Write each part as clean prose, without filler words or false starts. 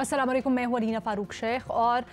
अस्सलाम वालेकुम, मैं हूँ अलीना फ़ारूक शेख। और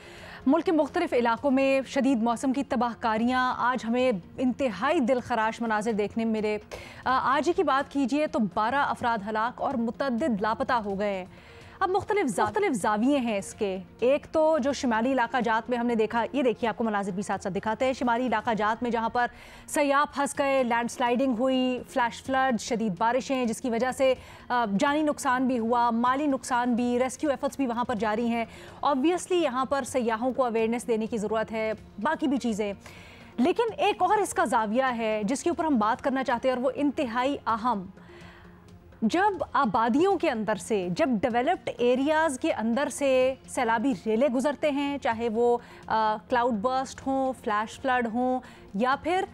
मुल्क के मुख्तलिफ इलाकों में शदीद मौसम की तबाहकारियाँ आज हमें इंतहाई दिलखराश मनाजिर देखने मिले। आज ही की बात कीजिए तो 12 अफराद हलाक और मुतअद्दिद लापता हो गए हैं। अब मुख्तलिफ जाविये हैं इसके। एक तो जो शिमाली इलाका जात में हमने देखा, ये देखिए आपको मनाजिर भी साथ साथ दिखाते हैं। शिमाली इलाका जात में जहाँ पर सयाब फंस गए, लैंडस्लाइडिंग हुई, फ्लैश फ्लड, शदीद बारिशें जिसकी वजह से जानी नुकसान भी हुआ, माली नुकसान भी, रेस्क्यू एफर्ट्स भी वहाँ पर जारी हैं। ऑब्वियसली यहाँ पर सयाहों को अवेयरनेस देने की ज़रूरत है, बाकी भी चीज़ें। लेकिन एक और इसका जाविया है जिसके ऊपर हम बात करना चाहते हैं और वो इंतहाई अहम। जब आबादियों के अंदर से, जब डेवलप्ड एरियाज़ के अंदर से सैलाबी रेले गुजरते हैं, चाहे वो क्लाउड बर्स्ट हों, फ्लैश फ्लड हों, या फिर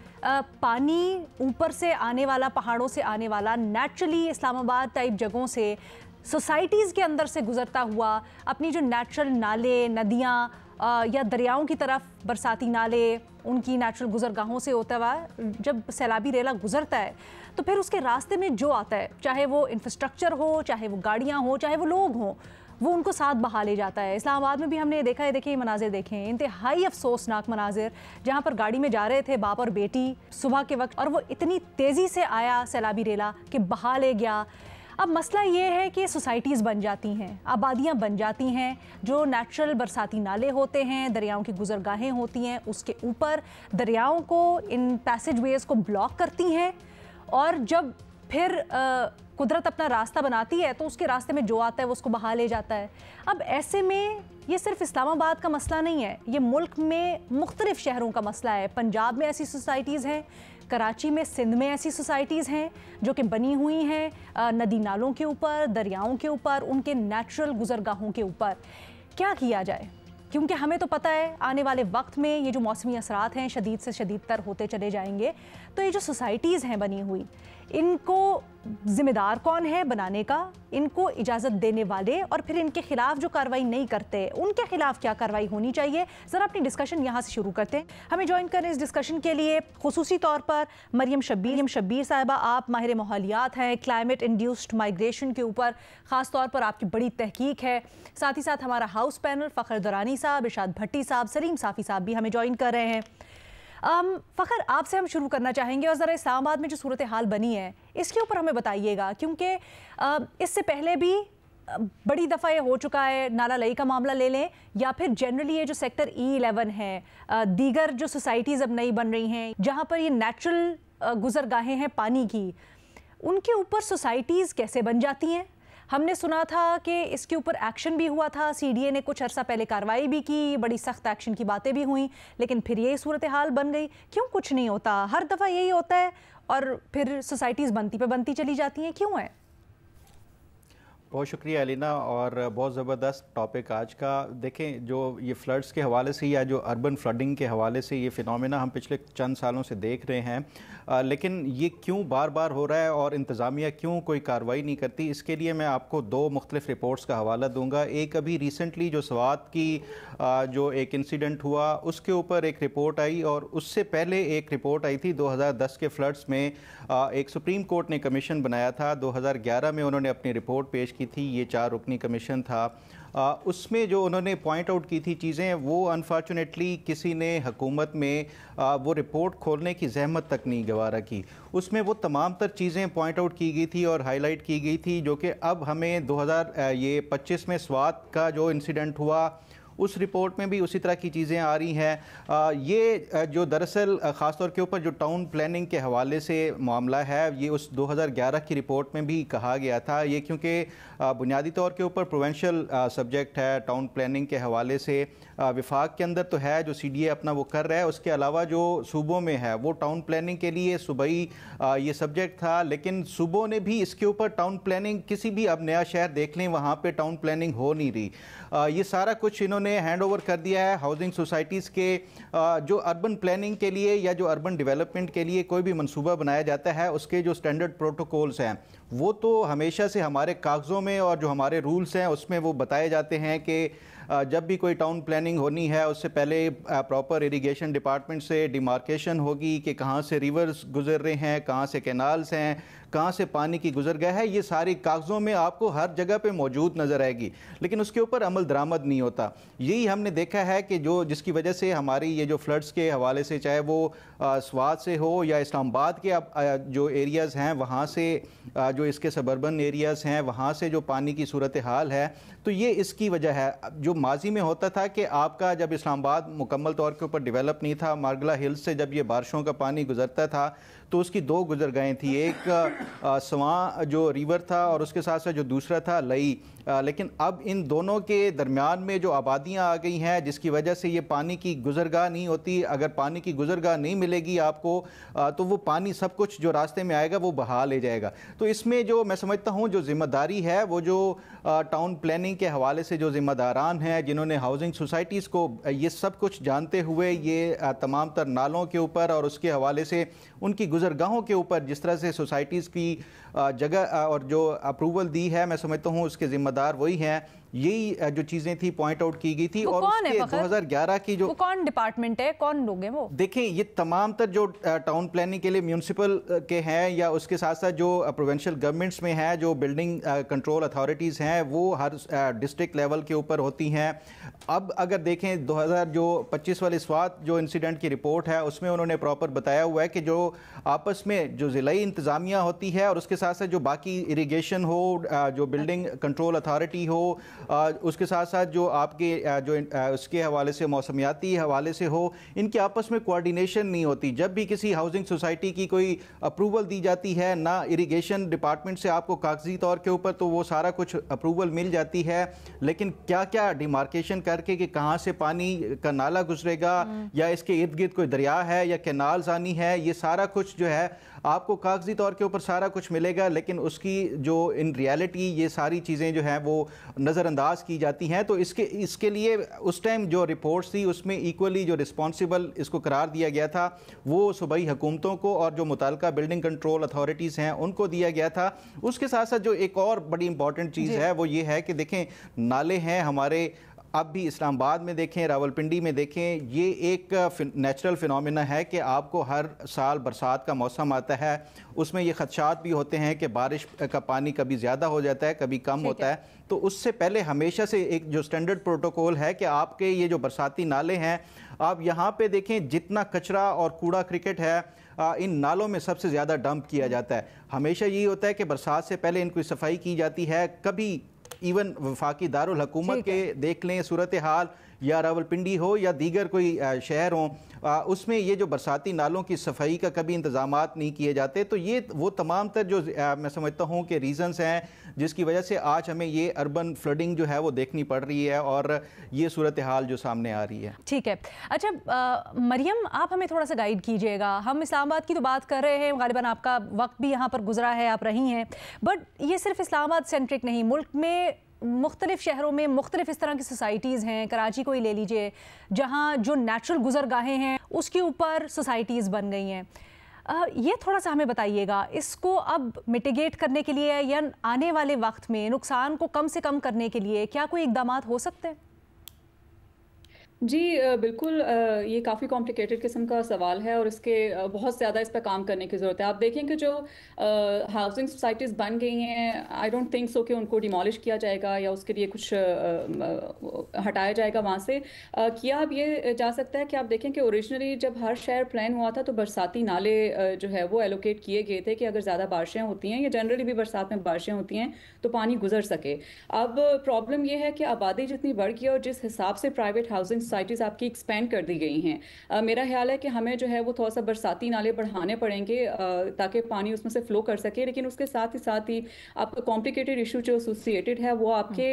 पानी ऊपर से आने वाला, पहाड़ों से आने वाला, नेचुरली इस्लामाबाद टाइप जगहों से सोसाइटीज़ के अंदर से गुजरता हुआ अपनी जो नेचुरल नाले, नदियाँ या दरियाओं की तरफ बरसाती नाले, उनकी नेचुरल गुजरगाहों से होता हुआ जब सैलाबी रेला गुजरता है तो फिर उसके रास्ते में जो आता है, चाहे वो इंफ्रास्ट्रक्चर हो, चाहे वो गाड़ियाँ हो, चाहे वो लोग हों, वो उनको साथ बहा ले जाता है। इस्लामाबाद में भी हमने देखा है, देखिए मनाजिर देखें, इंतहाई अफसोसनाक मनाजिर, जहाँ पर गाड़ी में जा रहे थे बाप और बेटी सुबह के वक्त, और वो इतनी तेज़ी से आया सैलाबी रेला कि बहा ले गया। अब मसला ये है कि सोसाइटीज़ बन जाती हैं, आबादियाँ बन जाती हैं, जो नेचुरल बरसाती नाले होते हैं, दरियाओं की गुजरगाहें होती हैं, उसके ऊपर दरियाओं को, इन पैसेज वेज़ को ब्लॉक करती हैं। और जब फिर कुदरत अपना रास्ता बनाती है तो उसके रास्ते में जो आता है वो उसको बहा ले जाता है। अब ऐसे में ये सिर्फ इस्लामाबाद का मसला नहीं है, ये मुल्क में मुख्तलिफ शहरों का मसला है। पंजाब में ऐसी सोसाइटीज़ हैं, कराची में, सिंध में ऐसी सोसाइटीज़ हैं जो कि बनी हुई हैं नदी नालों के ऊपर, दरियाओं के ऊपर, उनके नेचुरल गुजरगाहों के ऊपर। क्या किया जाए? क्योंकि हमें तो पता है आने वाले वक्त में ये जो मौसमी असरात हैं शदीद से शदीद तर होते चले जाएंगे। तो ये जो सोसाइटीज़ हैं बनी हुई, इनको ज़िम्मेदार कौन है बनाने का, इनको इजाज़त देने वाले, और फिर इनके खिलाफ जो कार्रवाई नहीं करते उनके खिलाफ क्या कार्रवाई होनी चाहिए? ज़रा अपनी डिस्कशन यहाँ से शुरू करते हैं। हमें ज्वाइन करें इस डिस्कशन के लिए खुसूसी तौर पर मरियम शब्बीर साहिबा। आप माहिर माहौलियात हैं, क्लाइमेट इंड्यूस्ड माइग्रेशन के ऊपर ख़ास तौर पर आपकी बड़ी तहकीक है। साथ ही साथ हमारा हाउस पैनल फ़खर दुरानी साहब, इरशाद भट्टी साहब, सलीम साफ़ी साहब भी हमें ज्वाइन कर रहे हैं। फ़खर, आपसे हम शुरू करना चाहेंगे और ज़रा इस्लामाबाद में जो सूरत हाल बनी है इसके ऊपर हमें बताइएगा, क्योंकि इससे पहले भी बड़ी दफ़ा ये हो चुका है। नाला लई का मामला ले लें, या फिर जनरली ये जो सेक्टर E11 है, दीगर जो सोसाइटीज़ अब नई बन रही हैं जहाँ पर ये नेचुरल गुजरगाहें हैं पानी की, उनके ऊपर सोसाइटीज़ कैसे बन जाती हैं? हमने सुना था कि इसके ऊपर एक्शन भी हुआ था, CDA ने कुछ अर्सा पहले कार्रवाई भी की, बड़ी सख्त एक्शन की बातें भी हुई, लेकिन फिर ये सूरत हाल बन गई। क्यों कुछ नहीं होता? हर दफ़ा यही होता है और फिर सोसाइटीज़ बनती पे बनती चली जाती हैं, क्यों है? बहुत शुक्रिया अलीना, और बहुत ज़बरदस्त टॉपिक आज का। देखें, जो ये फ्लड्स के हवाले से या जो अर्बन फ्लडिंग के हवाले से ये फिनोमेना हम पिछले चंद सालों से देख रहे हैं, लेकिन ये क्यों बार बार हो रहा है और इंतज़ामिया क्यों कोई कार्रवाई नहीं करती, इसके लिए मैं आपको दो मुख्तलिफ रिपोर्ट्स का हवाला दूंगा। एक अभी रिसेंटली जो स्वात की जो एक इंसिडेंट हुआ उसके ऊपर एक रिपोर्ट आई, और उससे पहले एक रिपोर्ट आई थी 2010 के फ्लड्स में। एक सुप्रीम कोर्ट ने कमीशन बनाया था, 2011 में उन्होंने अपनी रिपोर्ट पेश की थी। ये 4 रुकनी कमीशन था। उसमें जो उन्होंने पॉइंट आउट की थी चीज़ें, वो अनफॉर्चुनेटली किसी ने हुकूमत में वो रिपोर्ट खोलने की जहमत तक नहीं गवारा की। उसमें वो तमाम तर चीज़ें पॉइंट आउट की गई थी और हाईलाइट की गई थी, जो कि अब हमें 2025 में स्वात का जो इंसिडेंट हुआ उस रिपोर्ट में भी उसी तरह की चीज़ें आ रही हैं। ये जो दरअसल ख़ास तौर के ऊपर जो टाउन प्लानिंग के हवाले से मामला है, ये उस 2011 की रिपोर्ट में भी कहा गया था। ये क्योंकि बुनियादी तौर के ऊपर प्रोवेंशल सब्जेक्ट है, टाउन प्लानिंग के हवाले से विफाक के अंदर तो है, जो CDA अपना वो कर रहा है, उसके अलावा जो सूबों में है वो टाउन प्लानिंग के लिए सूबाई ये सब्जेक्ट था। लेकिन सूबों ने भी इसके ऊपर टाउन प्लानिंग, किसी भी अब नया शहर देख लें वहाँ पे टाउन प्लानिंग हो नहीं रही। ये सारा कुछ इन्होंने हैंड ओवर कर दिया है हाउसिंग सोसाइटीज़ के। जो अर्बन प्लानिंग के लिए या जो अर्बन डेवलपमेंट के लिए कोई भी मंसूबा बनाया जाता है, उसके जो स्टैंडर्ड प्रोटोकॉल्स हैं वो तो हमेशा से हमारे कागज़ों में और जो हमारे रूल्स हैं उसमें वो बताए जाते हैं कि जब भी कोई टाउन प्लानिंग होनी है उससे पहले प्रॉपर इरिगेशन डिपार्टमेंट से डिमार्केशन होगी कि कहाँ से रिवर्स गुजर रहे हैं, कहाँ से कैनाल्स हैं, कहाँ से पानी की गुजर गया है। ये सारी कागज़ों में आपको हर जगह पे मौजूद नज़र आएगी, लेकिन उसके ऊपर अमल दरामद नहीं होता। यही हमने देखा है कि जिसकी वजह से हमारी ये जो फ्लड्स के हवाले से, चाहे वो स्वात से हो या इस्लामाबाद के जो एरियाज़ हैं वहाँ से, जो इसके सबर्बन एरियाज़ हैं वहाँ से जो पानी की सूरत हाल है, तो ये इसकी वजह है। जो माजी में होता था कि आपका जब इस्लामाबाद मुकम्मल तौर के ऊपर डेवलप नहीं था, मारगला हिल्स से जब ये बारिशों का पानी गुजरता था तो उसकी दो गुजरगाहें थी, एक सवां जो रिवर था और उसके साथ साथ जो दूसरा था लई। लेकिन अब इन दोनों के दरमियान में जो आबादियां आ गई हैं, जिसकी वजह से ये पानी की गुजरगाह नहीं होती। अगर पानी की गुजरगाह नहीं मिलेगी आपको तो वो पानी सब कुछ जो रास्ते में आएगा वो बहा ले जाएगा। तो इसमें जो मैं समझता हूँ जो जिम्मेदारी है वो जो टाउन प्लानिंग के हवाले से जो जिम्मेदारान हैं, जिन्होंने हाउसिंग सोसाइटीज़ को ये सब कुछ जानते हुए ये तमाम तर नालों के ऊपर और उसके हवाले से उनकी गुजरगाहों के ऊपर जिस तरह से सोसाइटीज़ की जगह और जो अप्रूवल दी है, मैं समझता हूँ उसके जिम्मेदार वही हैं। यही जो चीज़ें थी पॉइंट आउट की गई थी। और उसके 2011 की जो कौन डिपार्टमेंट है, कौन लोग हैं वो? देखें, ये तमाम तर जो टाउन प्लानिंग के लिए म्यूनसिपल के हैं या उसके साथ साथ जो प्रोविंशियल गवर्नमेंट्स में हैं, जो बिल्डिंग कंट्रोल अथॉरिटीज़ हैं, वो हर डिस्ट्रिक्ट लेवल के ऊपर होती हैं। अब अगर देखें 2025 वाले स्वात जो इंसिडेंट की रिपोर्ट है उसमें उन्होंने प्रॉपर बताया हुआ है कि जो आपस में जो ज़िलाई इंतज़ामिया होती है और उसके साथ साथ जो बाकी इरिगेशन हो, जो बिल्डिंग कंट्रोल अथॉरिटी हो, उसके साथ साथ जो आपके जो उसके हवाले से मौसमियाती हवाले से हो, इनके आपस में कोऑर्डिनेशन नहीं होती। जब भी किसी हाउसिंग सोसाइटी की कोई अप्रूवल दी जाती है ना इरिगेशन डिपार्टमेंट से आपको कागजी तौर के ऊपर तो वो सारा कुछ अप्रूवल मिल जाती है, लेकिन क्या क्या डिमार्केशन करके कि कहाँ से पानी का नाला गुजरेगा या इसके इर्द गिर्द कोई दरिया है या कैनाल्स आनी है, ये सारा कुछ जो है आपको कागजी तौर के ऊपर सारा कुछ मिलेगा, लेकिन उसकी जो इन रियलिटी ये सारी चीज़ें जो हैं वो नज़रअंदाज की जाती हैं। तो इसके लिए उस टाइम जो रिपोर्ट्स थी उसमें इक्वली जो रिस्पॉन्सिबल इसको करार दिया गया था वो सूबाई हुकूमतों को और जो मुताल्लिका बिल्डिंग कंट्रोल अथॉरिटीज़ हैं उनको दिया गया था। उसके साथ साथ जो एक और बड़ी इंपॉर्टेंट चीज़ है वो ये है कि देखें, नाले हैं हमारे, अब भी इस्लामाबाद में देखें, रावलपिंडी में देखें, ये एक नेचुरल फिनोमेना है कि आपको हर साल बरसात का मौसम आता है, उसमें ये खदशात भी होते हैं कि बारिश का पानी कभी ज़्यादा हो जाता है, कभी कम होता है। तो उससे पहले हमेशा से एक जो स्टैंडर्ड प्रोटोकॉल है कि आपके ये जो बरसाती नाले हैं, आप यहाँ पे देखें जितना कचरा और कूड़ा क्रिकेट है इन नालों में सबसे ज़्यादा डंप किया जाता है। हमेशा यही होता है कि बरसात से पहले इनकी सफाई की जाती है। कभी इवन वफाकी दारुल हुकूमत के देख लें सूरत हाल, या रावलपिंडी हो या दीगर कोई शहर हो, उसमें ये जो बरसाती नालों की सफाई का कभी इंतजामात नहीं किए जाते। तो ये वो तमाम तर जो मैं समझता हूँ कि रीज़न्स हैं जिसकी वजह से आज हमें ये अर्बन फ्लडिंग जो है वो देखनी पड़ रही है और ये सूरत हाल जो सामने आ रही है। ठीक है, अच्छा मरियम, आप हमें थोड़ा सा गाइड कीजिएगा। हम इस्लामाबाद की तो बात कर रहे हैं, गालिबन आपका वक्त भी यहाँ पर गुजरा है, आप रही हैं, बट ये सिर्फ इस्लामाबाद सेंट्रिक नहीं, मुल्क में मुख्तलिफ शहरों में मुख्तलिफ इस तरह की सोसाइटीज़ हैं। कराची को ही ले लीजिए, जहाँ जो नेचुरल गुजरगाहें हैं उसके ऊपर सोसाइटीज़ बन गई हैं। ये थोड़ा सा हमें बताइएगा, इसको अब मिटिगेट करने के लिए या आने वाले वक्त में नुकसान को कम से कम करने के लिए क्या कोई इक़दामात हो सकते हैं? जी बिल्कुल, ये काफ़ी कॉम्प्लिकेटेड किस्म का सवाल है और इसके बहुत ज़्यादा इस पर काम करने की ज़रूरत है। आप देखें कि जो हाउसिंग सोसाइटीज़ बन गई हैं, आई डोंट थिंक सो कि उनको डिमोलिश किया जाएगा या उसके लिए कुछ हटाया जाएगा वहाँ से। किया अब ये जा सकता है कि आप देखें कि ओरिजिनली जब हर शहर प्लान हुआ था तो बरसाती नाले जो है वो एलोकेट किए गए थे कि अगर ज़्यादा बारिशें होती हैं या जनरली भी बरसात में बारिशें होती हैं तो पानी गुजर सके। अब प्रॉब्लम ये है कि आबादी जितनी बढ़ गई और जिस हिसाब से प्राइवेट हाउसिंग सोसाइटीज़ आपकी एक्सपेंड कर दी गई हैं, मेरा ख्याल है कि हमें जो है वो थोड़ा सा बरसाती नाले बढ़ाने पड़ेंगे ताकि पानी उसमें से फ्लो कर सके। लेकिन उसके साथ ही आपका कॉम्प्लिकेटेड इशू जो एसोसिएटेड है वो आपके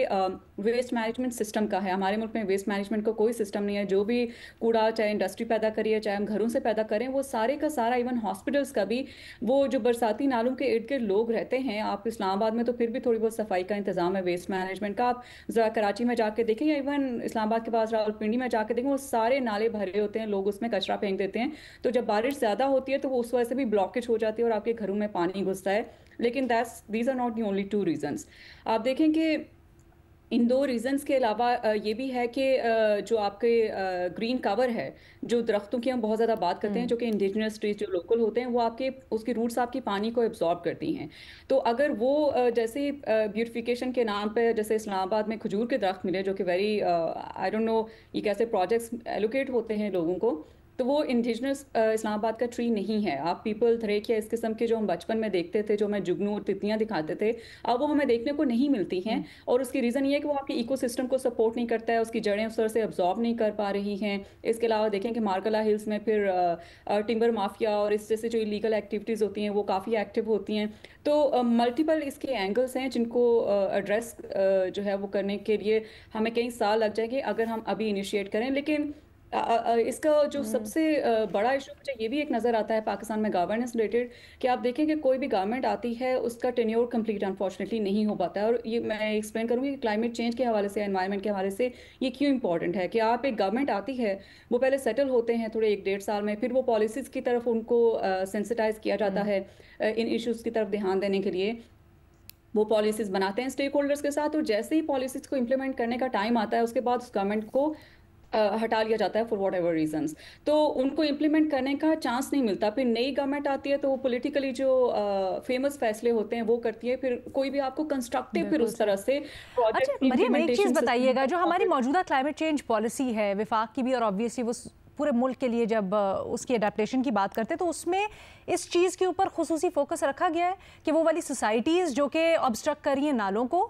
वेस्ट मैनेजमेंट सिस्टम का है। हमारे मुल्क में वेस्ट मैनेजमेंट का कोई सिस्टम नहीं है। जो भी कूड़ा चाहे इंडस्ट्री पैदा करिए चाहे हम घरों से पैदा करें, वो सारे का सारा, इवन हॉस्पिटल्स का भी, वो जो बरसाती नालों के इर्द गिर्द लोग रहते हैं, आप इस्लामाबाद में तो फिर भी थोड़ी बहुत सफाई का इंतजाम है वेस्ट मैनेजमेंट का। आप ज़रा कराची में जाके देखें या इवन इस्लामाबाद के पास रावलपिंडी में जाके देखें, वो सारे नाले भरे होते हैं, लोग उसमें कचरा फेंक देते हैं। तो जब बारिश ज़्यादा होती है तो वो उस वजह से भी ब्लॉकेज हो जाती है और आपके घरों में पानी घुसता है। लेकिन these are not the only 2 reasons. आप देखें कि इन 2 रीजंस के अलावा ये भी है कि जो आपके ग्रीन कवर है, जो दरख्तों की हम बहुत ज़्यादा बात करते हैं, जो कि इंडिजिनस ट्रीज जो लोकल होते हैं, वो आपके उसकी रूट्स आपकी पानी को एब्जॉर्ब करती हैं। तो अगर वो जैसे ब्यूटिफिकेशन के नाम पे जैसे इस्लामाबाद में खजूर के दरख्त मिले, जो कि वेरी आई डोंट नो ये कैसे प्रोजेक्ट्स एलोकेट होते हैं लोगों को, तो वो इंडिजिनस इस्लामाबाद का ट्री नहीं है। आप पीपल थ्रेक या इस किस्म के जो हम बचपन में देखते थे, जो हमें जुगनू और तितलियां दिखाते थे, अब वो हमें देखने को नहीं मिलती हैं। और उसकी रीज़न ये है कि वो आपके इकोसिस्टम को सपोर्ट नहीं करता है, उसकी जड़ें उस तरह से अब्जॉर्ब नहीं कर पा रही हैं। इसके अलावा देखें कि मार्कला हिल्स में फिर टिम्बर माफिया और इस जैसे जो इलीगल एक्टिविटीज़ होती हैं वो काफ़ी एक्टिव होती हैं। तो मल्टीपल इसके एंगल्स हैं जिनको एड्रेस जो है वो करने के लिए हमें कई साल लग जाएंगे अगर हम अभी इनिशिएट करें। लेकिन इसका जो सबसे बड़ा इशू मुझे ये भी एक नज़र आता है पाकिस्तान में गवर्नेंस रिलेटेड, कि आप देखें कि कोई भी गवर्नमेंट आती है उसका टेन्योर कंप्लीट अनफॉर्चुनेटली नहीं हो पाता है। और ये मैं एक्सप्लेन करूँगी कि क्लाइमेट चेंज के हवाले से, एनवायरनमेंट के हवाले से ये क्यों इंपॉर्टेंट है। कि आप एक गवर्नमेंट आती है, वो पहले सेटल होते हैं थोड़े 1-1.5 साल में, फिर वो पॉलिसीज़ की तरफ उनको सेंसिटाइज किया जाता है इन इशूज़ की तरफ ध्यान देने के लिए। वो पॉलिसीज़ बनाते हैं स्टेक होल्डर्स के साथ, और जैसे ही पॉलिसीज़ को इम्प्लीमेंट करने का टाइम आता है उसके बाद उस गवर्नमेंट को हटा लिया जाता है फॉर वॉट एवर रीजंस। तो उनको इम्प्लीमेंट करने का चांस नहीं मिलता। फिर नई गवर्नमेंट आती है तो वो पॉलिटिकली जो फेमस फैसले होते हैं वो करती है, फिर कोई भी आपको कंस्ट्रक्टिव फिर उस तरह से प्रोजेक्ट। अच्छा मरियम, एक चीज़ बताइएगा, जो हमारी मौजूदा क्लाइमेट चेंज पॉलिसी है विफाक की भी, और ऑब्वियसली वो पूरे मुल्क के लिए जब उसकी अडेप्टेशन की बात करते हैं तो उसमें इस चीज़ के ऊपर खुसूसी फोकस रखा गया है कि वो वाली सोसाइटीज़ जो कि ऑब्स्ट्रक्ट कर रही हैं नालों को,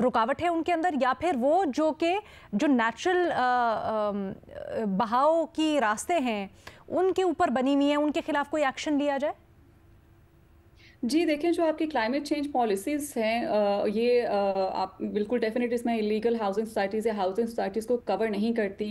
रुकावट है उनके अंदर, या फिर वो जो कि जो नेचुरल बहाव की रास्ते हैं उनके ऊपर बनी हुई हैं, उनके खिलाफ कोई एक्शन लिया जाए? जी देखें, जो आपकी क्लाइमेट चेंज पॉलिसीज़ हैं ये आप बिल्कुल डेफिनेट इसमें इलीगल हाउसिंग सोसाइटीज़ या हाउसिंग सोसाइटीज़ को कवर नहीं करती।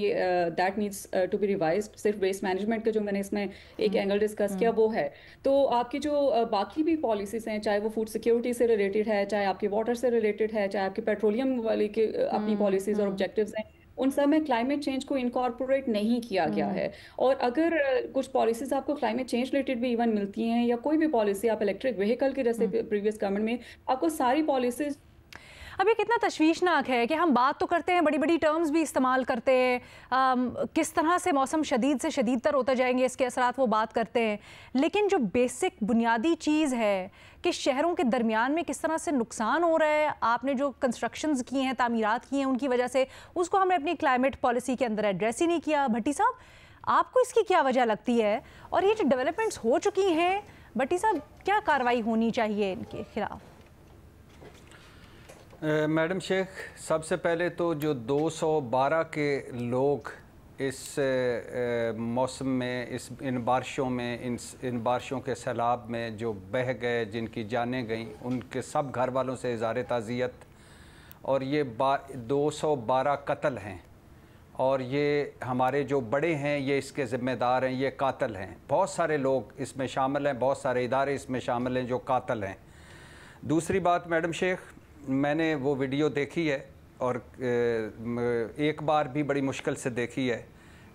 That needs to be revised. सिर्फ वेस्ट मैनेजमेंट का जो मैंने इसमें एक एंगल डिस्कस किया वो है। तो आपकी जो बाकी भी पॉलिसीज़ हैं, चाहे वो फूड सिक्योरिटी से रिलेटेड है, चाहे आपकी वाटर से रिलेटेड है, चाहे आपकी पेट्रोलियम वाली की अपनी पॉलिसीज़ और ऑब्जेक्टिव्स हैं, उन सब में क्लाइमेट चेंज को इनकॉर्पोरेट नहीं किया गया है। और अगर कुछ पॉलिसीज आपको क्लाइमेट चेंज रिलेटेड भी इवन मिलती हैं, या कोई भी पॉलिसी आप इलेक्ट्रिक व्हीकल की जैसे प्रीवियस गवर्नमेंट में आपको सारी पॉलिसीज। अब ये कितना तशवीशनाक है कि हम बात तो करते हैं, बड़ी बड़ी टर्म्स भी इस्तेमाल करते हैं, किस तरह से मौसम शदीद से शदीद तर होता जाएंगे इसके असरात वो बात करते हैं, लेकिन जो बेसिक बुनियादी चीज़ है कि शहरों के दरमियान में किस तरह से नुकसान हो रहा है, आपने जो कंस्ट्रक्शंस की हैं, तामीरात की हैं, उनकी वजह से उसको हमने अपनी क्लाइमेट पॉलिसी के अंदर एड्रेस ही नहीं किया। भट्टी साहब, आपको इसकी क्या वजह लगती है? और ये जो डेवलपमेंट्स हो चुकी हैं, भट्टी साहब क्या कार्रवाई होनी चाहिए इनके खिलाफ? मैडम शेख, सबसे पहले तो जो 212 के लोग इस मौसम में, इन बारिशों में, इन बारिशों के सैलाब में जो बह गए, जिनकी जानें गईं, उनके सब घर वालों से इज़हार ताज़ियत। और ये 212 कत्ल हैं, और ये हमारे जो बड़े हैं ये इसके ज़िम्मेदार हैं, ये कातिल हैं। बहुत सारे लोग इसमें शामिल हैं, बहुत सारे इदारे इसमें शामिल हैं जो कातिल हैं। दूसरी बात मैडम शेख, मैंने वो वीडियो देखी है और एक बार भी बड़ी मुश्किल से देखी है।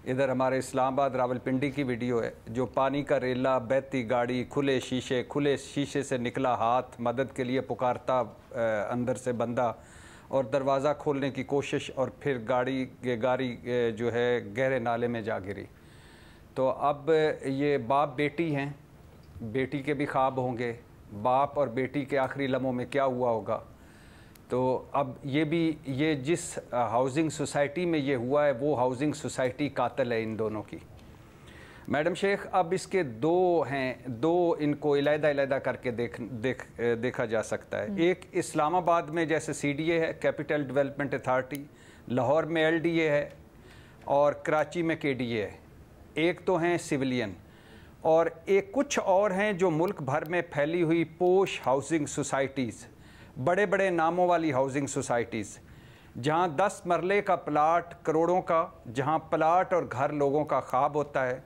इधर हमारे इस्लामाबाद रावलपिंडी की वीडियो है, जो पानी का रेला, बहती गाड़ी, खुले शीशे से निकला हाथ, मदद के लिए पुकारता अंदर से बंदा, और दरवाज़ा खोलने की कोशिश, और फिर गाड़ी जो है गहरे नाले में जा गिरी। तो अब ये बाप बेटी हैं, बेटी के भी ख्वाब होंगे, बाप और बेटी के आखिरी लम्हों में क्या हुआ होगा। तो अब ये जिस हाउसिंग सोसाइटी में ये हुआ है, वो हाउसिंग सोसाइटी कातिल है इन दोनों की। मैडम शेख, अब इसके दो इनको इलादा करके देखा जा सकता है। एक इस्लामाबाद में जैसे CDA है, कैपिटल डेवलपमेंट अथॉरिटी, लाहौर में LDA है, और कराची में KDA है। एक तो हैं सिविलियन, और एक कुछ और हैं जो मुल्क भर में फैली हुई पोश हाउसिंग सोसाइटीज़, बड़े बड़े नामों वाली हाउसिंग सोसाइटीज़, जहाँ 10 मरले का प्लाट करोड़ों का, जहाँ प्लाट और घर लोगों का ख्वाब होता है,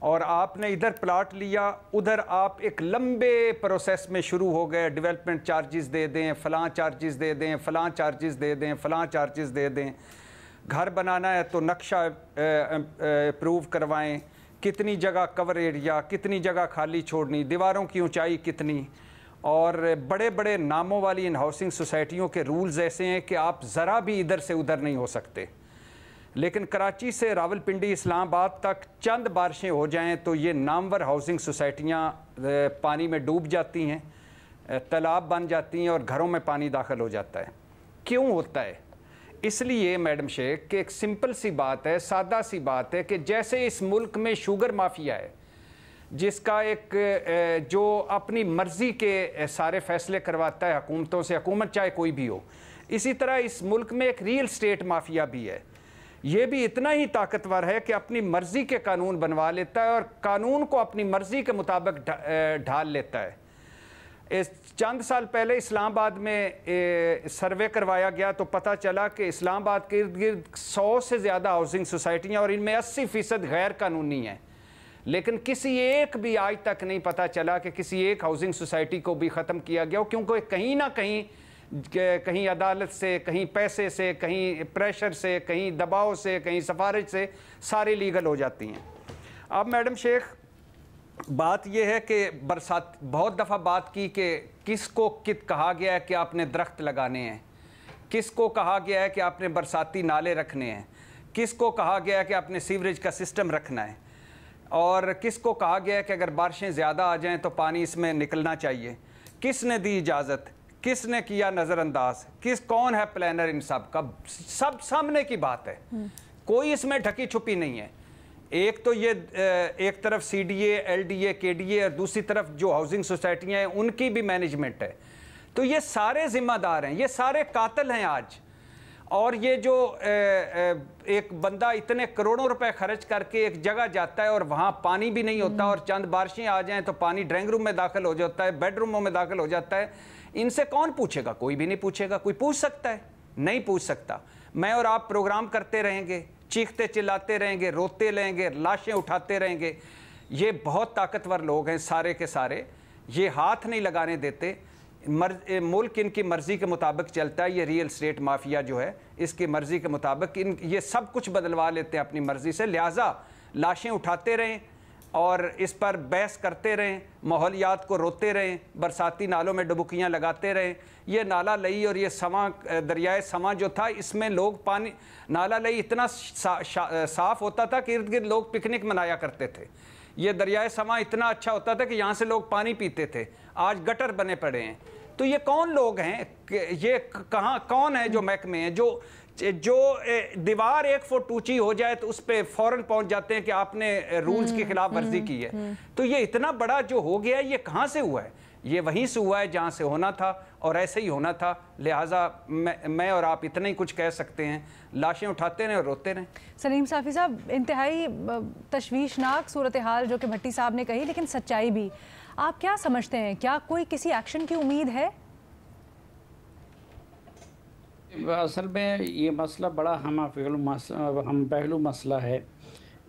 और आपने इधर प्लाट लिया, उधर आप एक लंबे प्रोसेस में शुरू हो गए, डेवलपमेंट चार्जेस दे दें, फ़लाँ चार्जेस दे दें, फ़लाँ चार्जेस दे दें, फ़लाँ चार्जेस दे दें। घर बनाना है तो नक्शा अप्रूव करवाएं, कितनी जगह कवर एरिया, कितनी जगह खाली छोड़नी, दीवारों की ऊंचाई कितनी, और बड़े बड़े नामों वाली इन हाउसिंग सोसाइटियों के रूल्स ऐसे हैं कि आप ज़रा भी इधर से उधर नहीं हो सकते। लेकिन कराची से रावलपिंडी इस्लामाबाद तक चंद बारिशें हो जाएं तो ये नामवर हाउसिंग सोसाइटियाँ पानी में डूब जाती हैं, तालाब बन जाती हैं और घरों में पानी दाखिल हो जाता है। क्यों होता है? इसलिए मैडम शेख कि एक सिंपल सी बात है, सादा सी बात है कि जैसे इस मुल्क में शुगर माफिया है जिसका एक जो अपनी मर्ज़ी के सारे फैसले करवाता है हुकूमतों से, हुकूमत चाहे कोई भी हो, इसी तरह इस मुल्क में एक रियल स्टेट माफिया भी है। ये भी इतना ही ताकतवर है कि अपनी मर्ज़ी के कानून बनवा लेता है और कानून को अपनी मर्ज़ी के मुताबिक ढाल लेता है। इस चंद साल पहले इस्लामाबाद में सर्वे करवाया गया तो पता चला कि इस्लामाबाद के इर्द गिर्द 100 से ज़्यादा हाउसिंग सोसाइटियाँ और इनमें 80% गैर कानूनी हैं। लेकिन किसी एक भी आज तक नहीं पता चला कि किसी एक हाउसिंग सोसाइटी को भी ख़त्म किया गया हो, क्योंकि कहीं ना कहीं अदालत से, कहीं पैसे से, कहीं प्रेशर से, कहीं दबाव से, कहीं सिफारिश से सारी लीगल हो जाती हैं। अब मैडम शेख बात यह है कि बरसात बहुत दफ़ा बात की कि किसको कहा गया है कि आपने दरख्त लगाने हैं, किसको कहा गया है कि आपने बरसाती नाले रखने हैं, किसको कहा गया है कि आपने सीवरेज का सिस्टम रखना है, और किसको कहा गया है कि अगर बारिशें ज़्यादा आ जाएं तो पानी इसमें निकलना चाहिए। किसने दी इजाज़त, किसने किया नज़रअंदाज, कौन है प्लानर इन सब का? सब सामने की बात है, कोई इसमें ढकी छुपी नहीं है। एक तो ये एक तरफ CDA, LDA, KDA और दूसरी तरफ जो हाउसिंग सोसाइटियाँ हैं उनकी भी मैनेजमेंट है। तो ये सारे ज़िम्मेदार हैं, ये सारे कातिल हैं आज। और ये जो एक बंदा इतने करोड़ों रुपए खर्च करके एक जगह जाता है और वहाँ पानी भी नहीं होता और चंद बारिशें आ जाएं तो पानी ड्राइंग रूम में दाखिल हो जाता है, बेडरूमों में दाखिल हो जाता है, इनसे कौन पूछेगा? कोई भी नहीं पूछेगा। कोई पूछ सकता है? नहीं पूछ सकता। मैं और आप प्रोग्राम करते रहेंगे, चीखते चिल्लाते रहेंगे, रोते रहेंगे, लाशें उठाते रहेंगे। ये बहुत ताकतवर लोग हैं सारे के सारे, ये हाथ नहीं लगाने देते। मुल्क इनकी मर्ज़ी के मुताबिक चलता है। ये रियल स्टेट माफिया जो है इसकी मर्ज़ी के मुताबिक ये सब कुछ बदलवा लेते हैं अपनी मर्ज़ी से। लिहाजा लाशें उठाते रहें और इस पर बहस करते रहें, माहौलियात को रोते रहें, बरसाती नालों में डुबुकियाँ लगाते रहें। ये नाला लई और ये समा, दरियाए समा जो था, इसमें लोग पानी, नाला लई इतना साफ़ होता था कि इर्द गिर्द लोग पिकनिक मनाया करते थे। ये दरियाए समा इतना अच्छा होता था कि यहाँ से लोग पानी पीते थे। आज गटर बने पड़े हैं। तो ये कौन लोग हैं? ये कहाँ कौन है जो महकमे हैं जो दीवार 1 फुट ऊंची हो जाए तो उस पर फौरन पहुंच जाते हैं कि आपने रूल्स की खिलाफ वर्जी की है। तो ये इतना बड़ा जो हो गया है, ये कहाँ से हुआ है? ये वहीं से हुआ है जहाँ से होना था और ऐसे ही होना था। लिहाजा मैं और आप इतना ही कुछ कह सकते हैं, लाशें उठाते रहें और रोते रहें। सलीम साफ़ी साहब, इंतहाई तशवीशनाक सूरत हाल जो कि भट्टी साहब ने कही, लेकिन सच्चाई भी। आप क्या समझते हैं, क्या कोई किसी एक्शन की उम्मीद है? असल में ये मसला बड़ा हम पहलू मसला है।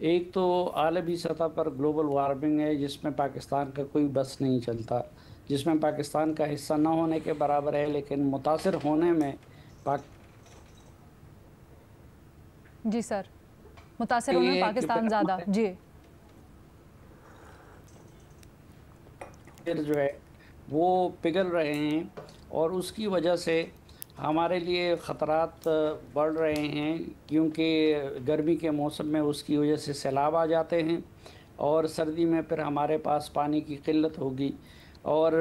एक तो आलमी सतह पर ग्लोबल वार्मिंग है जिसमें पाकिस्तान का कोई बस नहीं चलता, जिसमें पाकिस्तान का हिस्सा ना होने के बराबर है, लेकिन मुतासिर होने में जी सर, मुतासिर होने में पाकिस्तान ज़्यादा। जी, जो है वो पिघल रहे हैं और उसकी वजह से हमारे लिए ख़तरात बढ़ रहे हैं, क्योंकि गर्मी के मौसम में उसकी वजह से सैलाब आ जाते हैं और सर्दी में फिर हमारे पास पानी की किल्लत होगी। और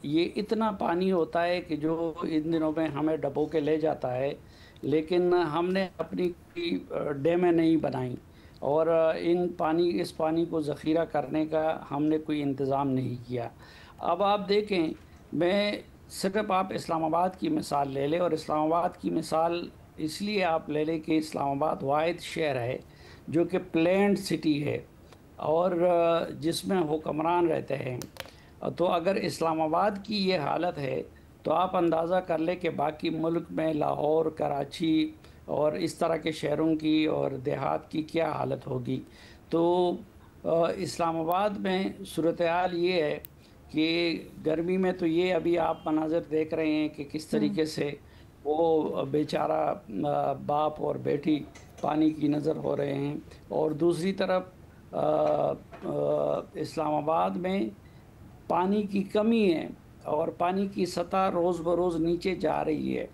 ये इतना पानी होता है कि जो इन दिनों में हमें डबो के ले जाता है, लेकिन हमने अपनी डैमें नहीं बनाई और इस पानी को ज़ख़ीरा करने का हमने कोई इंतज़ाम नहीं किया। अब आप देखें, मैं सिर्फ आप इस्लामाबाद की मिसाल ले लें, और इस्लामाबाद की मिसाल इसलिए आप ले लें कि इस्लामाबाद वाहिद शहर है जो कि प्लेन्ड सिटी है और जिसमें हुक्मरान रहते हैं। तो अगर इस्लामाबाद की ये हालत है तो आप अंदाज़ा कर लें कि बाकी मुल्क में लाहौर, कराची और इस तरह के शहरों की और देहात की क्या हालत होगी। तो इस्लामाबाद में सूरत हाल ये है कि गर्मी में तो ये अभी आप मनाज़र देख रहे हैं कि किस तरीके से वो बेचारा बाप और बेटी पानी की नज़र हो रहे हैं, और दूसरी तरफ इस्लामाबाद में पानी की कमी है। और पानी की सतह रोज़ बरोज़ नीचे जा रही है,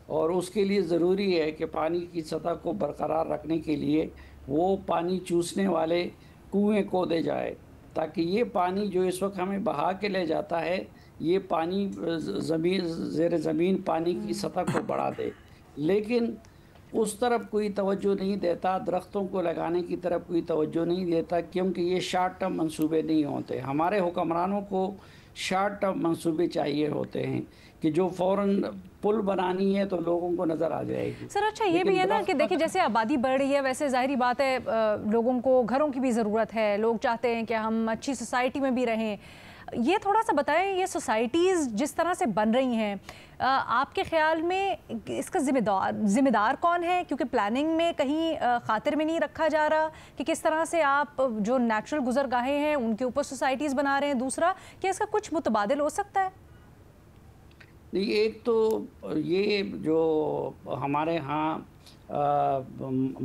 और उसके लिए ज़रूरी है कि पानी की सतह को बरकरार रखने के लिए वो पानी चूसने वाले कुएँ खोदे जाए, ताकि ये पानी जो इस वक्त हमें बहा के ले जाता है, ये पानी ज़मीन ज़ेर ज़मीन पानी की सतह को बढ़ा दे। लेकिन उस तरफ कोई तवज्जो नहीं देता, दरख्तों को लगाने की तरफ कोई तवज्जो नहीं देता, क्योंकि ये शॉर्ट टर्म मंसूबे नहीं होते। हमारे हुक्मरानों को शॉर्ट टर्म मंसूबे चाहिए होते हैं कि जो फ़ौरन पुल बनानी है तो लोगों को नज़र आ जाएगी। सर अच्छा ये भी है ना कि देखिए जैसे आबादी बढ़ रही है, वैसे जाहिर बात है लोगों को घरों की भी ज़रूरत है, लोग चाहते हैं कि हम अच्छी सोसाइटी में भी रहें। ये थोड़ा सा बताएं, ये सोसाइटीज़ जिस तरह से बन रही हैं, आपके ख्याल में इसका ज़िम्मेदार कौन है? क्योंकि प्लानिंग में कहीं खातिर में नहीं रखा जा रहा कि किस तरह से आप जो नेचुरल गुजरगाहें हैं उनके ऊपर सोसाइटीज़ बना रहे हैं। दूसरा, क्या इसका कुछ मुतबादिल हो सकता है? नहीं, एक तो ये जो हमारे यहाँ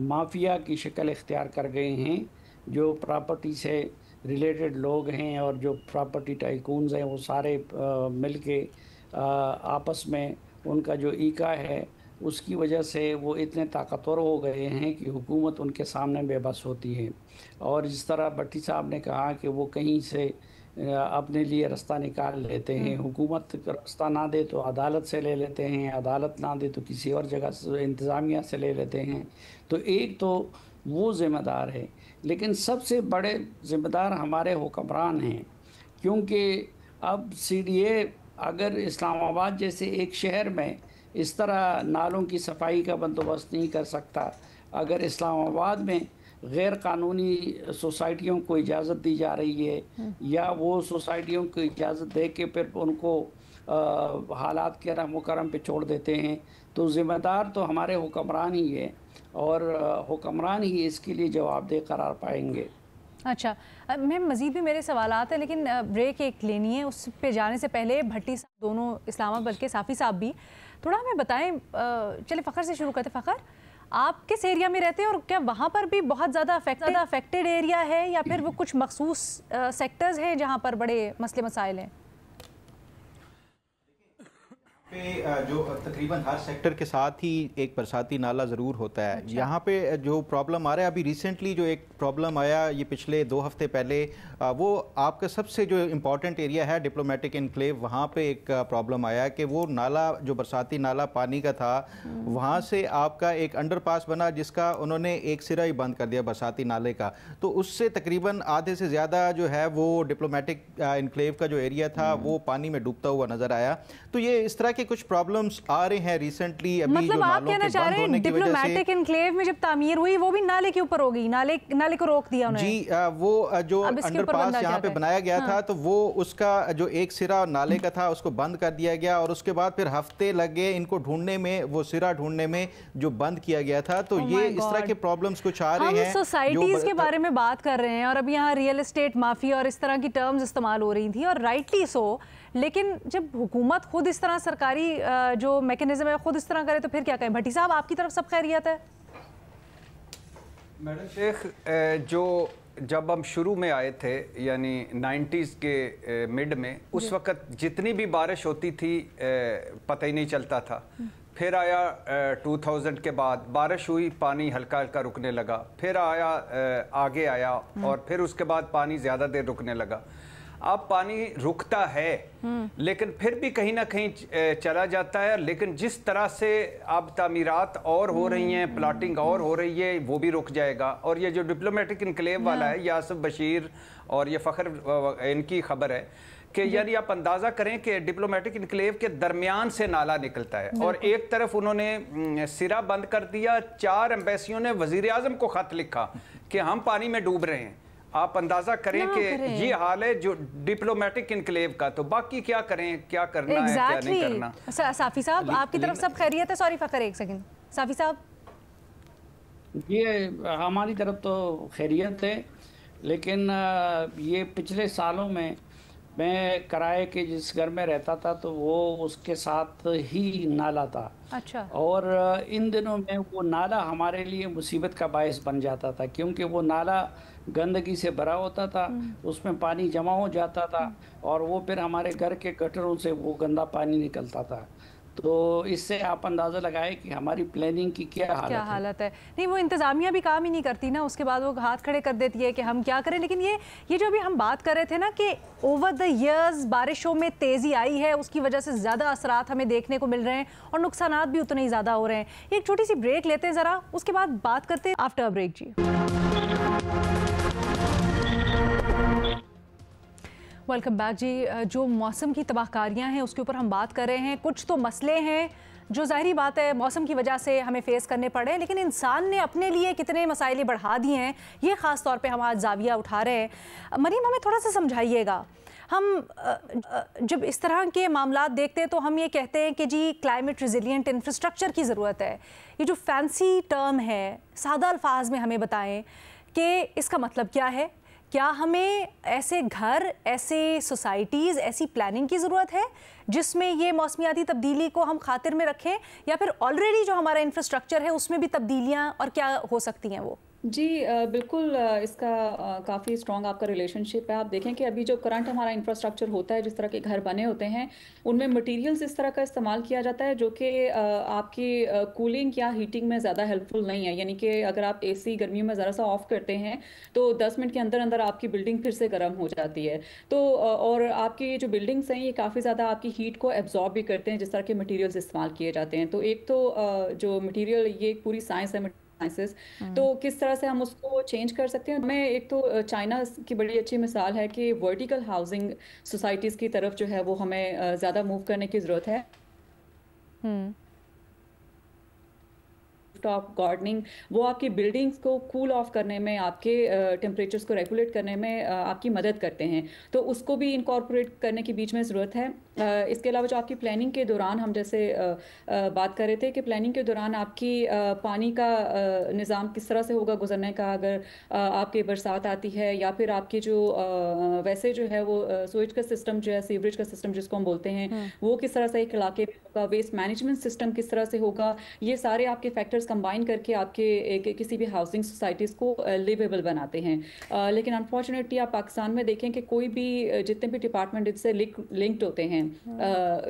माफिया की शक्ल इख्तियार कर गए हैं, जो प्रॉपर्टी से रिलेटेड लोग हैं और जो प्रॉपर्टी टाइकून्स हैं, वो सारे मिलके आपस में उनका जो ईका है उसकी वजह से वो इतने ताकतवर हो गए हैं कि हुकूमत उनके सामने बेबस होती है। और जिस तरह भट्टी साहब ने कहा कि वो कहीं से अपने लिए रास्ता निकाल लेते हैं, हुकूमत रास्ता ना दे तो अदालत से ले लेते हैं, अदालत ना दे तो किसी और जगह से इंतज़ामिया से ले लेते हैं। तो एक तो वो ज़िम्मेदार है, लेकिन सबसे बड़े ज़िम्मेदार हमारे हुक्मरान हैं, क्योंकि अब CDA अगर इस्लामाबाद जैसे एक शहर में इस तरह नालों की सफाई का बंदोबस्त नहीं कर सकता, अगर इस्लामाबाद में गैर कानूनी सोसाइटियों को इजाज़त दी जा रही है या वो सोसाइटियों को इजाज़त दे के फिर उनको हालात के रहम करम पे छोड़ देते हैं, तो ज़िम्मेदार तो हमारे हुक्मरान ही है और हुक्मरान ही इसके लिए जवाबदेह करार पाएंगे। अच्छा मैम, मज़ीद भी मेरे सवालात हैं, लेकिन ब्रेक एक लेनी है। उस पे जाने से पहले भट्टी साहब दोनों इस्लामाबाद के, साफ़ी साहब भी थोड़ा हमें बताएं। चले फ़खर से शुरू करते। फ़खर, आप किस एरिया में रहते हैं और क्या वहाँ पर भी बहुत ज़्यादा अफेक्टेड एरिया है या फिर वो कुछ मखसूस सेक्टर्स हैं जहाँ पर बड़े मसले मसाइल हैं? पे जो तकरीबन हर सेक्टर के साथ ही एक बरसाती नाला ज़रूर होता है। अच्छा। यहाँ पे जो प्रॉब्लम आ रहा है, अभी रिसेंटली जो एक प्रॉब्लम आया ये पिछले 2 हफ्ते पहले, वो आपका सबसे जो इम्पॉर्टेंट एरिया है डिप्लोमेटिक इनक्लेव, वहाँ पे एक प्रॉब्लम आया कि वो नाला जो बरसाती नाला पानी का था, वहाँ से आपका एक अंडरपास बना जिसका उन्होंने एक सिरा ही बंद कर दिया बरसाती नाले का। तो उससे तकरीबन आधे से ज़्यादा जो है वो डिप्लोमेटिक इनक्लेव का जो एरिया था वो पानी में डूबता हुआ नज़र आया। तो ये इस तरह के कुछ प्रॉब्लम्स आ रहे हैं रिसेंटली। अभी मतलब आप कहना चाह रहे हैं डिप्लोमेटिक इनक्लेव में जब तामीर हुई वो भी नाले के ऊपर हो गई, नाले को रोक दिया उन्होंने? जी, वो जो अंडरपास यहाँ पे बनाया गया था, तो वो उसका जो एक सिरा नाले का था उसको बंद कर दिया गया और उसके बाद फिर हफ्ते लगे इनको ढूंढने में, वो सिरा ढूंढने में जो बंद किया गया था। तो ये इस तरह के प्रॉब्लम्स कुछ आ रहे हैं। हम सोसाइटीज के बारे में बात कर रहे हैं और अब यहाँ रियल एस्टेट माफिया और इस तरह की टर्म्स इस्तेमाल हो रही थी और राइटली सो, लेकिन जब हुकूमत खुद इस तरह सरकारी जो मैकेनिज्म है खुद इस तरह करे तो फिर क्या कहें? भट्टी साहब, आपकी तरफ सब खैरियत है? मैडम शेख, जो जब हम शुरू में आए थे यानी 90s के मिड में, उस वक्त जितनी भी बारिश होती थी पता ही नहीं चलता था। फिर आया 2000 के बाद बारिश हुई, पानी हल्का हल्का रुकने लगा, फिर आया आगे आया और फिर उसके बाद पानी ज़्यादा देर रुकने लगा। अब पानी रुकता है लेकिन फिर भी कहीं ना कहीं चला जाता है। लेकिन जिस तरह से अब तामीरात और हो रही हैं, प्लाटिंग और हो रही है, वो भी रुक जाएगा। और ये जो डिप्लोमेटिक इनक्लेव वाला है, यासिफ बशीर और ये फ़खर इनकी खबर है कि यानी आप अंदाज़ा करें कि डिप्लोमेटिक इनक्लेव के दरमियान से नाला निकलता है और एक तरफ उन्होंने सिरा बंद कर दिया। 4 एम्बेसियों ने वज़ीर आज़म को ख़त लिखा कि हम पानी में डूब रहे हैं। आप अंदाजा करें कि ये हाल है जो डिप्लोमेटिक इनक्लेव का, तो बाकी क्या करें, क्या करना है, क्या नहीं करना। साफी साहब, आपकी तरफ सब खैरियत है? सॉरी फ़खर, एक सेकंड। साफी साहब, ये हमारी तरफ तो खैरियत है, लेकिन ये पिछले सालों में मैं किराए के जिस घर में रहता था तो वो उसके साथ ही नाला था। अच्छा। और इन दिनों में वो नाला हमारे लिए मुसीबत का बायस बन जाता था, क्योंकि वो नाला गंदगी से भरा होता था, उसमें पानी जमा हो जाता था और वो फिर हमारे घर के गटरों से वो गंदा पानी निकलता था। तो इससे आप अंदाज़ा लगाए कि हमारी प्लानिंग की क्या हालत है। नहीं, वो इंतज़ामिया भी काम ही नहीं करती ना, उसके बाद वो हाथ खड़े कर देती है कि हम क्या करें। लेकिन ये जो अभी हम बात कर रहे थे ना कि ओवर द ईयर्स बारिशों में तेज़ी आई है, उसकी वजह से ज़्यादा असरात हमें देखने को मिल रहे हैं और नुकसानात भी उतने ही ज़्यादा हो रहे हैं। एक छोटी सी ब्रेक लेते हैं ज़रा, उसके बाद बात करते हैं आफ्टर ब्रेक। जी वेलकम बैक जी। जो मौसम की तबाहकारियाँ हैं उसके ऊपर हम बात कर रहे हैं। कुछ तो मसले हैं जो ज़ाहिरी बात है मौसम की वजह से हमें फेस करने पड़े, लेकिन इंसान ने अपने लिए कितने मसाइल बढ़ा दिए हैं, ये ख़ास तौर पे हम आज जाविया उठा रहे हैं। मरीम, हमें थोड़ा सा समझाइएगा। हम जब इस तरह के मामलात देखते हैं तो हम ये कहते हैं कि जी क्लाइमेट रिजिलियंट इंफ्रास्ट्रक्चर की ज़रूरत है। ये जो फैंसी टर्म है, सादा अल्फाज में हमें बताएं कि इसका मतलब क्या है। क्या हमें ऐसे घर, ऐसे सोसाइटीज़, ऐसी प्लानिंग की ज़रूरत है जिसमें ये मौसमियाती तब्दीली को हम खातिर में रखें, या फिर ऑलरेडी जो हमारा इंफ्रास्ट्रक्चर है उसमें भी तब्दीलियां और क्या हो सकती हैं वो? जी बिल्कुल, इसका काफ़ी स्ट्रॉन्ग आपका रिलेशनशिप है। आप देखें कि अभी जो करंट हमारा इंफ्रास्ट्रक्चर होता है, जिस तरह के घर बने होते हैं, उनमें मटेरियल्स इस तरह का इस्तेमाल किया जाता है जो कि आपकी कूलिंग या हीटिंग में ज़्यादा हेल्पफुल नहीं है। यानी कि अगर आप एसी गर्मियों में ज़रा सा ऑफ करते हैं तो 10 मिनट के अंदर अंदर आपकी बिल्डिंग फिर से गर्म हो जाती है। तो और आपकी ये जो बिल्डिंग्स हैं ये काफ़ी ज़्यादा आपकी हीट को एब्जॉर्ब भी करते हैं जिस तरह के मटीरियल्स इस्तेमाल किए जाते हैं। तो एक तो जो मटीरियल, ये एक पूरी साइंस है साइंसेस, तो किस तरह से हम उसको चेंज कर सकते हैं। मैं एक तो चाइना की बड़ी अच्छी मिसाल है कि वर्टिकल हाउसिंग सोसाइटीज़ की तरफ जो है वो हमें ज़्यादा मूव करने की ज़रूरत है। टॉप गार्डनिंग, वो आपकी बिल्डिंग्स को कूल ऑफ करने में, आपके टेम्परेचर्स को रेगुलेट करने में आपकी मदद करते हैं, तो उसको भी इनकॉर्पोरेट करने की बीच में ज़रूरत है। इसके अलावा जो आपकी प्लानिंग के दौरान, हम जैसे बात कर रहे थे कि प्लानिंग के दौरान आपकी पानी का निज़ाम किस तरह से होगा गुजरने का, अगर आपके बरसात आती है, या फिर आपकी जो वैसे जो है वो स्वेज का सिस्टम जो है, सीवरेज का सिस्टम जिसको हम बोलते हैं, वो किस तरह से एक इलाके में होगा, वेस्ट मैनेजमेंट सिस्टम किस तरह से होगा, ये सारे आपके फैक्टर्स कंबाइन करके आपके किसी भी हाउसिंग सोसाइटीज़ को लिवेबल बनाते हैं। लेकिन अनफॉर्चुनेटली आप पाकिस्तान में देखें कि कोई भी जितने भी डिपार्टमेंट इससे लिंक्ड होते हैं,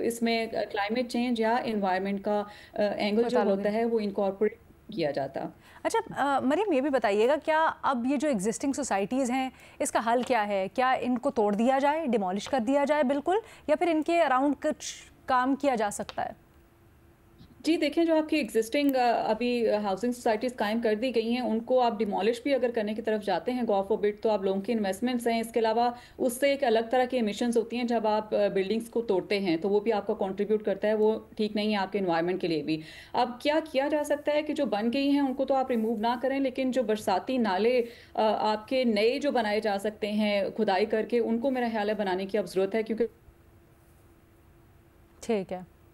इसमें क्लाइमेट चेंज या एनवायरनमेंट का एंगल जो होता है वो इनकॉर्पोरेट किया जाता। अच्छा मरीम, ये भी बताइएगा, क्या अब ये जो एग्जिस्टिंग सोसाइटीज़ हैं इसका हल क्या है? क्या इनको तोड़ दिया जाए, डिमोलिश कर दिया जाए बिल्कुल, या फिर इनके अराउंड कुछ काम किया जा सकता है? जी देखें, जो आपकी एग्जिस्टिंग अभी हाउसिंग सोसाइटीज़ कायम कर दी गई हैं, उनको आप डिमोलिश भी अगर करने की तरफ जाते हैं, गॉड फॉरबिड, तो आप लोगों की इन्वेस्टमेंट्स हैं। इसके अलावा उससे एक अलग तरह की एमिशंस होती हैं जब आप बिल्डिंग्स को तोड़ते हैं, तो वो भी आपको कंट्रीब्यूट करता है, वो ठीक नहीं है आपके इन्वायरमेंट के लिए भी। अब क्या किया जा सकता है कि जो बन गई हैं उनको तो आप रिमूव ना करें, लेकिन जो बरसाती नाले आपके नए जो बनाए जा सकते हैं खुदाई करके, उनको मेरा ख्याल है बनाने की अब ज़रूरत है, क्योंकि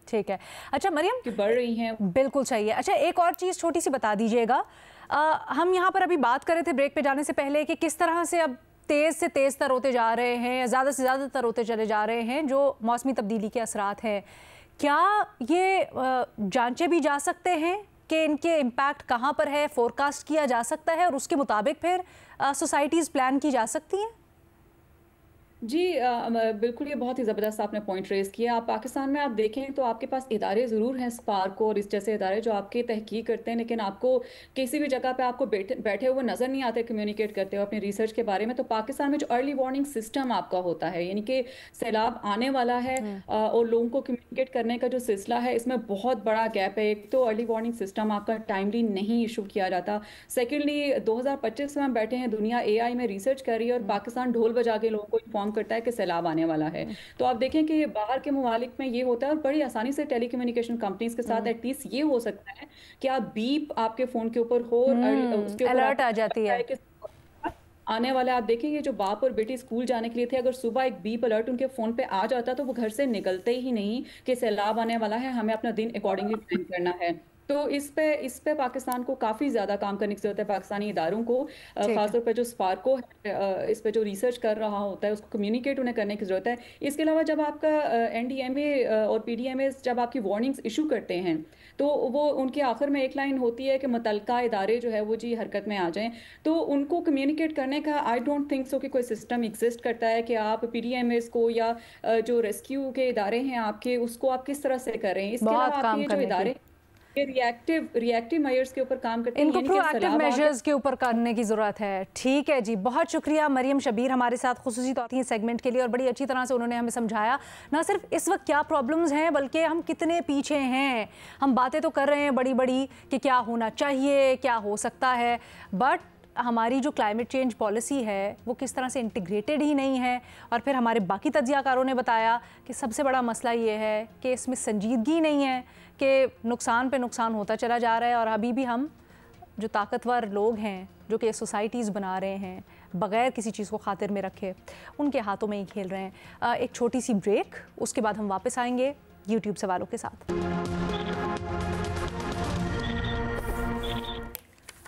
ठीक है। अच्छा मरियम, बढ़ रही हैं, बिल्कुल चाहिए। अच्छा, एक और चीज़ छोटी सी बता दीजिएगा। हम यहाँ पर अभी बात कर रहे थे ब्रेक पे जाने से पहले कि किस तरह से अब तेज़ से तेज़ तर होते जा रहे हैं, ज़्यादा से ज़्यादा तर होते चले जा रहे हैं जो मौसमी तब्दीली के असरात हैं। क्या ये जांचे भी जा सकते हैं कि इनके इम्पैक्ट कहाँ पर है, फोरकास्ट किया जा सकता है और उसके मुताबिक फिर सोसाइटीज़ प्लान की जा सकती हैं? जी बिल्कुल, ये बहुत ही ज़बरदस्त आपने पॉइंट रेज़ किया। आप पाकिस्तान में आप देखें तो आपके पास इदारे ज़रूर हैं, स्पार्क और इस जैसे इदारे जो आपके तहकीक करते हैं, लेकिन आपको किसी भी जगह पे आपको बैठे हुए नज़र नहीं आते कम्युनिकेट करते हो अपनी रिसर्च के बारे में। तो पाकिस्तान में जो अर्ली वार्निंग सिस्टम आपका होता है, यानी कि सैलाब आने वाला है और लोगों को कम्युनिकेट करने का जो सिलसिला है, इसमें बहुत बड़ा गैप है। एक तो अर्ली वार्निंग सिस्टम आपका टाइमली नहीं इशू किया जाता। सेकेंडली 2025 में हम बैठे हैं, दुनिया AI में रिसर्च कर रही है और पाकिस्तान ढोल बजा के लोगों को इन्फॉर्म करता है कि सैलाब आने वाला है। तो आप देखें कि बाहर के ममालिक में ये होता है और बड़ी आसानी से टेलीकम्युनिकेशन कंपनीज के साथ एटलीस्ट ये हो सकता है कि आप बीप आपके फोन के ऊपर हो और उसके ऊपर अलर्ट आ जाती है कि आने वाला। आप देखेंगे जो बाप और बेटी स्कूल जाने के लिए थे, अगर सुबह एक बीप अलर्ट उनके फोन पे आ जाता तो वो घर से निकलते ही नहीं कि सैलाब आने वाला है, हमें अपना दिन अकॉर्डिंगली प्लान करना है। तो इस पे पाकिस्तान को काफ़ी ज़्यादा काम करने की ज़रूरत है, पाकिस्तानी इदारों को, ख़ासतौर पर जो स्पार्को है इस पे जो रिसर्च कर रहा होता है उसको कम्युनिकेट उन्हें करने की ज़रूरत है। इसके अलावा जब आपका NDMA और PDMA जब आपकी वार्निंग्स इशू करते हैं तो वो उनके आखिर में एक लाइन होती है कि मुतल्लिका इदारे जो है वो जी हरकत में आ जाएं, तो उनको कम्युनिकेट करने का आई डोंट थिंक सो कि कोई सिस्टम एग्जिस्ट करता है कि आप PDMAs को या जो रेस्क्यू के इदारे हैं आपके उसको आप किस तरह से करें। इसके अलावा आपके ये जो इदारे ये रिएक्टिव मेजर्स के ऊपर काम करते हैं, इनको प्रोएक्टिव मेजर्स के ऊपर करने की ज़रूरत है। ठीक है जी, बहुत शुक्रिया मरियम शबीर हमारे साथ खुसूसी तौर पर सेगमेंट के लिए, और बड़ी अच्छी तरह से उन्होंने हमें समझाया ना सिर्फ इस वक्त क्या प्रॉब्लम्स हैं बल्कि हम कितने पीछे हैं। हम बातें तो कर रहे हैं बड़ी बड़ी कि क्या होना चाहिए, क्या हो सकता है, बट हमारी जो क्लाइमेट चेंज पॉलिसी है वो किस तरह से इंटीग्रेटेड ही नहीं है। और फिर हमारे बाकी तज्जियाकारों ने बताया कि सबसे बड़ा मसला ये है कि इसमें संजीदगी नहीं है, कि नुकसान पे नुकसान होता चला जा रहा है, और अभी भी हम जो ताकतवर लोग हैं जो कि सोसाइटीज़ बना रहे हैं बग़ैर किसी चीज़ को खातिर में रखे, उनके हाथों में ही खेल रहे हैं। एक छोटी सी ब्रेक, उसके बाद हम वापस आएंगे यूट्यूब सवालों के साथ।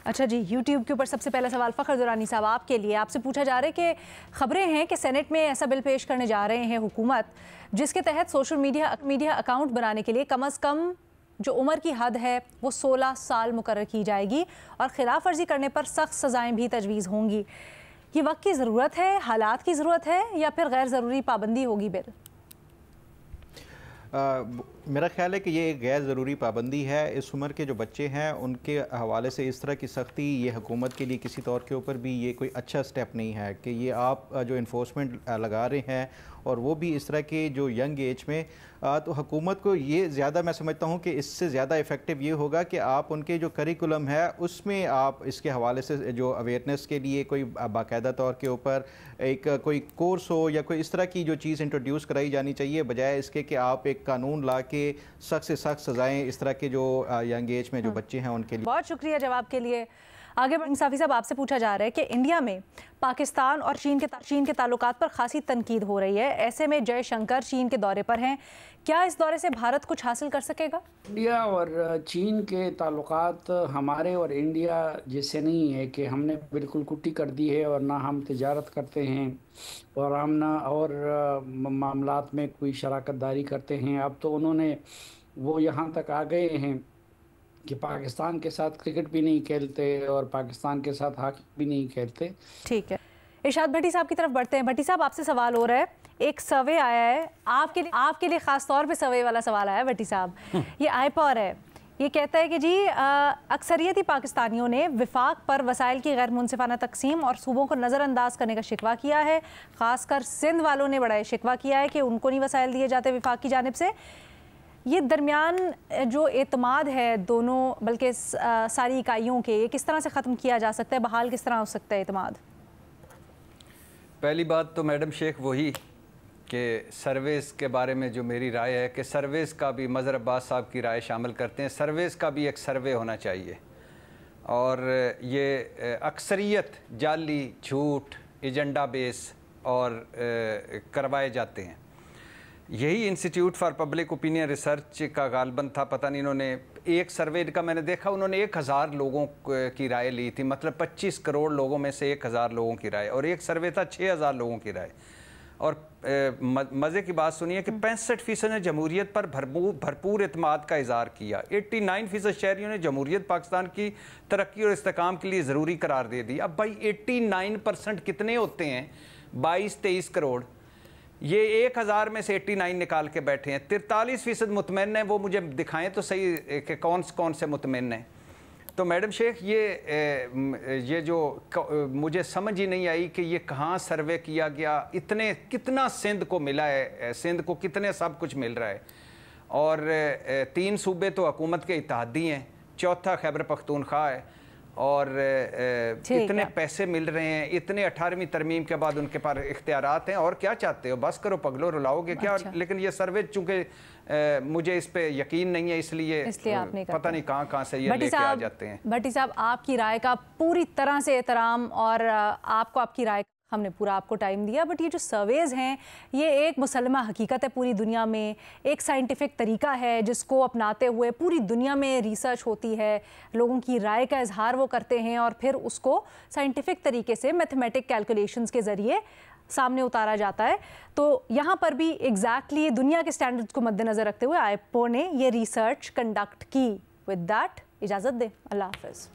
अच्छा जी, YouTube के ऊपर सबसे पहला सवाल फ़खर दुरानी साहब आपके लिए। आपसे पूछा जा रहा है कि ख़बरें हैं कि सेनेट में ऐसा बिल पेश करने जा रहे हैं हुकूमत जिसके तहत सोशल मीडिया अकाउंट बनाने के लिए कम अज़ कम जो उम्र की हद है वो 16 साल मुकर्रर की जाएगी और खिलाफ वर्जी करने पर सख्त सज़ाएँ भी तजवीज़ होंगी। ये वक्त की ज़रूरत है, हालात की ज़रूरत है, या फिर गैर ज़रूरी पाबंदी होगी बिल? मेरा ख्याल है कि ये एक गैर ज़रूरी पाबंदी है। इस उम्र के जो बच्चे हैं उनके हवाले से इस तरह की सख्ती ये हुकूमत के लिए किसी तौर के ऊपर भी ये कोई अच्छा स्टेप नहीं है कि ये आप जो इन्फोर्समेंट लगा रहे हैं और वो भी इस तरह के जो यंग एज में, तो हुकूमत को ये ज़्यादा, मैं समझता हूँ कि इससे ज़्यादा इफ़ेक्टिव ये होगा कि आप उनके जो करिकुलम है उसमें आप इसके हवाले से जो अवेयरनेस के लिए कोई बाकायदा तौर के ऊपर एक कोई कोर्स हो या कोई इस तरह की जो चीज़ इंट्रोड्यूस कराई जानी चाहिए, बजाय इसके कि आप एक कानून ला के सख्त से सख्त सज़ाएँ इस तरह के जो यंग एज में जो बच्चे हैं उनके लिए। बहुत शुक्रिया जवाब के लिए। आगे इंसाफी साहब आपसे पूछा जा रहा है कि इंडिया में पाकिस्तान और चीन के ताल्लुकात पर खासी तनकीद हो रही है। ऐसे में जयशंकर चीन के दौरे पर हैं, क्या इस दौरे से भारत कुछ हासिल कर सकेगा? इंडिया और चीन के ताल्लुकात हमारे और इंडिया जैसे नहीं है कि हमने बिल्कुल कुट्टी कर दी है और ना हम तिजारत करते हैं और हम ना और मामलात में कोई शराकत दारी करते हैं। अब तो उन्होंने वो यहाँ तक आ गए हैं कि पाकिस्तान के साथ क्रिकेट भी नहीं खेलते और पाकिस्तान के साथ हॉकी भी नहीं खेलते। ठीक है, इरशाद भट्टी साहब की तरफ बढ़ते हैं। भट्टी साहब आपसे सवाल हो रहा है, एक सर्वे आया है आपके लिए ख़ास तौर पे सर्वे वाला सवाल आया है भट्टी साहब। ये आईपॉर है, ये कहता है कि जी अक्सरियती पाकिस्तानियों ने विफाक पर वसाइल की गैर मुनसिफाना तकसीम और सूबों को नज़रअंदाज करने का शिकवा किया है। ख़ासकर सिंध वालों ने बड़ा शिकवा किया है कि उनको नहीं वसाइल दिए जाते विफाक की जानिब से। ये दरमियान जो एतमाद है दोनों बल्कि सारी इकाइयों के, ये किस तरह से ख़त्म किया जा सकता है, बहाल किस तरह हो सकता है एतमाद? पहली बात तो मैडम शेख वही कि सर्वेस के बारे में जो मेरी राय है कि सर्वेस का भी मज़हर अब्बास साहब की राय शामिल करते हैं, सर्वेस का भी एक सर्वे होना चाहिए। और ये अक्सरियत जाली, झूठ, एजेंडा बेस और करवाए जाते हैं। यही institute for public opinion research का गालबन था, पता नहीं इन्होंने एक सर्वे का मैंने देखा, उन्होंने 1000 लोगों की राय ली थी, मतलब 25 करोड़ लोगों में से 1000 लोगों की राय, और एक सर्वे था 6000 लोगों की राय। और मज़े की बात सुनिए कि 65% ने जमहूरियत पर भरपूर एतमाद का इज़हार किया। 89% शहरियों ने जमहूरियत पाकिस्तान की तरक्की और इस्तेकाम के लिए ज़रूरी करार दे दी। अब भाई 89% कितने होते हैं? 22-23 करोड़। ये 1000 में से 89 निकाल के बैठे हैं। 43% मुतमईन हैं, वो मुझे दिखाएं तो सही कि कौन से मुतमईन हैं। तो मैडम शेख ये जो मुझे समझ ही नहीं आई कि ये कहाँ सर्वे किया गया, कितना सिंध को मिला है, सिंध को कितने सब कुछ मिल रहा है। और 3 सूबे तो हुकूमत के इत्तेहादी हैं, चौथा खैबर पख्तूनख्वा है, और इतने पैसे मिल रहे हैं, इतने 18वीं तरमीम के बाद उनके पास इख्तियारात हैं, और क्या चाहते हो? बस करो पगलो, रुलाओगे क्या? अच्छा। लेकिन ये सर्वे चूंकि मुझे इस पे यकीन नहीं है, इसलिए आपने पता नहीं कहाँ से ये लेके आ जाते हैं। भट्टी साहब, आपकी राय का पूरी तरह से एहतराम और आपको आपकी राय हमने पूरा आपको टाइम दिया, बट ये जो सर्वेज़ हैं ये एक मुसलमा हकीकत है पूरी दुनिया में, एक साइंटिफिक तरीका है जिसको अपनाते हुए पूरी दुनिया में रिसर्च होती है, लोगों की राय का इजहार वो करते हैं और फिर उसको साइंटिफिक तरीके से मैथमेटिक कैलकुलेशंस के ज़रिए सामने उतारा जाता है। तो यहाँ पर भी एग्जैक्टली दुनिया के स्टैंडर्ड्स को मद्देनज़र रखते हुए आईपो ने ये रिसर्च कंडक्ट की। विद दैट इजाज़त दें, अल्लाह हाफ़िज़।